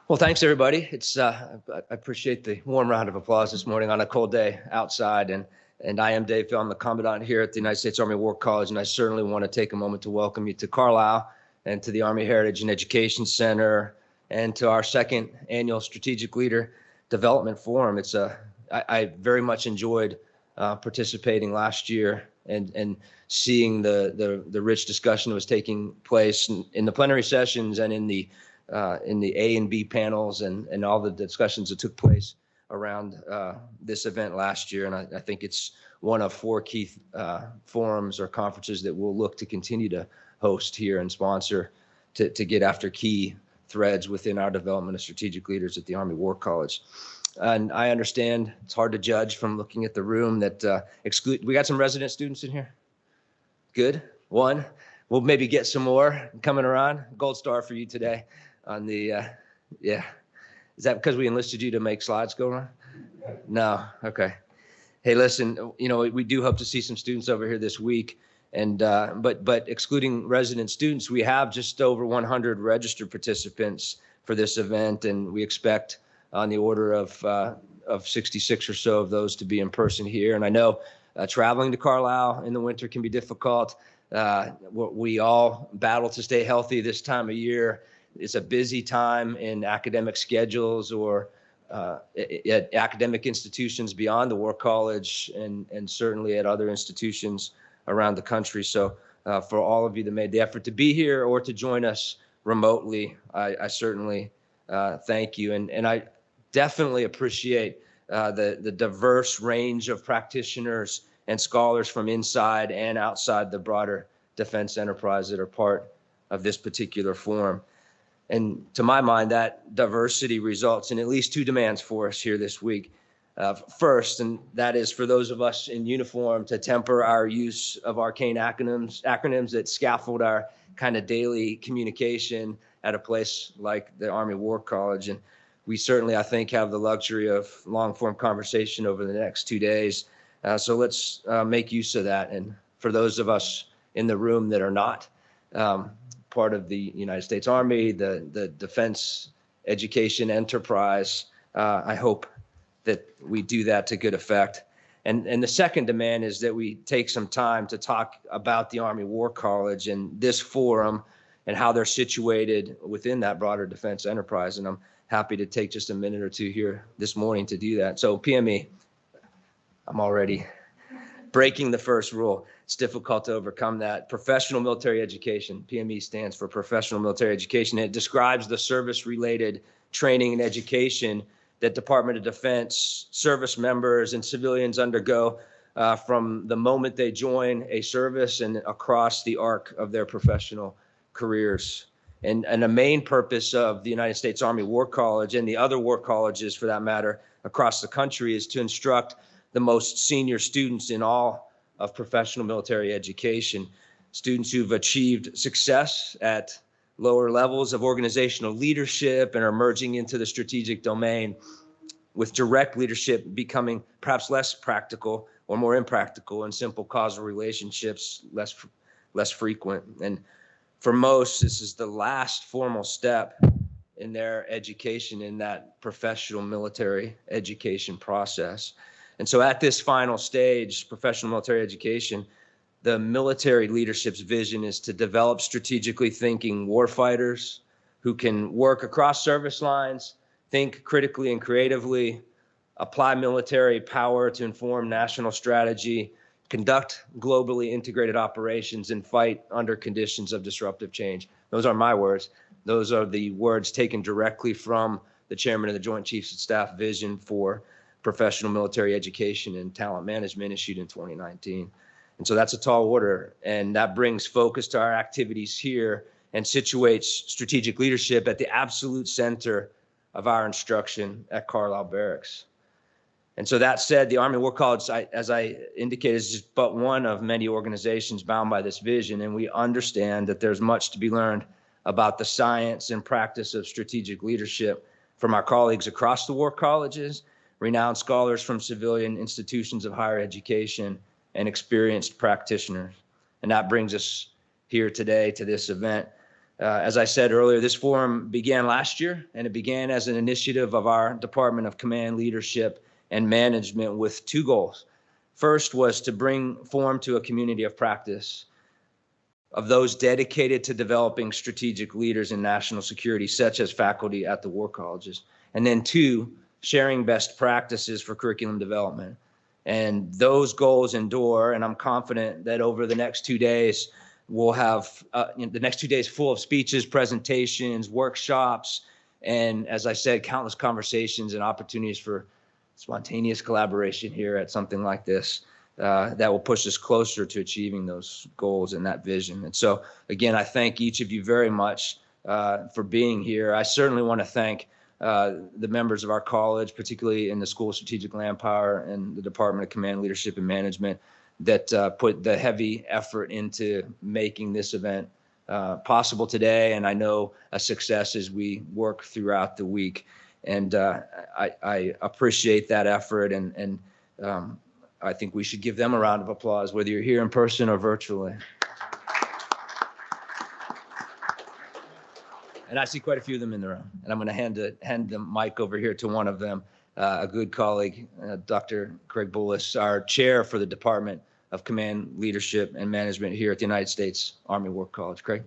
Well, thanks everybody. I appreciate the warm round of applause this morning on a cold day outside. And I am Dave Phil. I'm the Commandant here at the United States Army War College, and I certainly want to take a moment to welcome you to Carlisle and to the Army Heritage and Education Center and to our second annual Strategic Leader Development Forum. I very much enjoyed participating last year and seeing the rich discussion that was taking place in the plenary sessions and in the A and B panels and all the discussions that took place around this event last year. And I think it's one of four key forums or conferences that we'll look to continue to host here and sponsor to get after key threads within our development of strategic leaders at the Army War College. And I understand it's hard to judge from looking at the room that we got some resident students in here. Good. One. We'll maybe get some more coming around. Gold star for you today on the, yeah. Is that because we enlisted you to make slides go on? No. Okay. Hey, listen, we do hope to see some students over here this week. And but excluding resident students, we have just over 100 registered participants for this event, and we expect on the order of 66 or so of those to be in person here. And I know traveling to Carlisle in the winter can be difficult. We all battle to stay healthy this time of year. It's a busy time in academic schedules or at academic institutions beyond the War College and certainly at other institutions around the country. So for all of you that made the effort to be here or to join us remotely, I certainly thank you. And I definitely appreciate the diverse range of practitioners and scholars from inside and outside the broader defense enterprise that are part of this particular forum. And to my mind, that diversity results in at least two demands for us here this week. First, and that is for those of us in uniform to temper our use of arcane acronyms that scaffold our kind of daily communication at a place like the Army War College. And we certainly, I think, have the luxury of long-form conversation over the next 2 days. So let's make use of that. And for those of us in the room that are not part of the United States Army, the defense education enterprise, I hope that we do that to good effect. And the second demand is that we take some time to talk about the Army War College and this forum and how they're situated within that broader defense enterprise. And I'm happy to take just a minute or two here this morning to do that. So PME, I'm already breaking the first rule. It's difficult to overcome that. Professional military education, PME stands for Professional Military Education. It describes the service-related training and education that Department of Defense service members and civilians undergo from the moment they join a service and across the arc of their professional careers. And a main purpose of the United States Army War College and the other war colleges, for that matter, across the country is to instruct the most senior students in all of professional military education, students who've achieved success at lower levels of organizational leadership and are merging into the strategic domain, with direct leadership becoming perhaps less practical or more impractical, and simple causal relationships less frequent. And for most, this is the last formal step in their education in that professional military education process. And so at this final stage, professional military education, the military leadership's vision is to develop strategically thinking warfighters who can work across service lines, think critically and creatively, apply military power to inform national strategy, conduct globally integrated operations, and fight under conditions of disruptive change. Those aren't my words. Those are the words taken directly from the chairman of the Joint Chiefs of Staff vision for professional military education and talent management issued in 2019. And so that's a tall order, and that brings focus to our activities here and situates strategic leadership at the absolute center of our instruction at Carlisle Barracks. And so that said, the Army War College, as I indicated, is just but one of many organizations bound by this vision, and we understand that there's much to be learned about the science and practice of strategic leadership from our colleagues across the war colleges, renowned scholars from civilian institutions of higher education, and experienced practitioners. And that brings us here today to this event. As I said earlier, this forum began last year, and it began as an initiative of our Department of Command Leadership and Management with two goals. First was to bring forum to a community of practice of those dedicated to developing strategic leaders in national security, such as faculty at the war colleges. And then two, sharing best practices for curriculum development. And those goals endure, and I'm confident that over the next 2 days, we'll have the next 2 days full of speeches, presentations, workshops, and as I said, countless conversations and opportunities for spontaneous collaboration here at something like this that will push us closer to achieving those goals and that vision. And so, again, I thank each of you very much for being here. I certainly want to thank the members of our college, particularly in the School of Strategic Land Power and the Department of Command Leadership and Management, that put the heavy effort into making this event possible today. And I know a success as we work throughout the week. And I appreciate that effort. And I think we should give them a round of applause, whether you're here in person or virtually. And I see quite a few of them in the room. And I'm going to hand the mic over here to one of them, a good colleague, Dr. Craig Bullis, our chair for the Department of Command Leadership and Management here at the United States Army War College. Craig.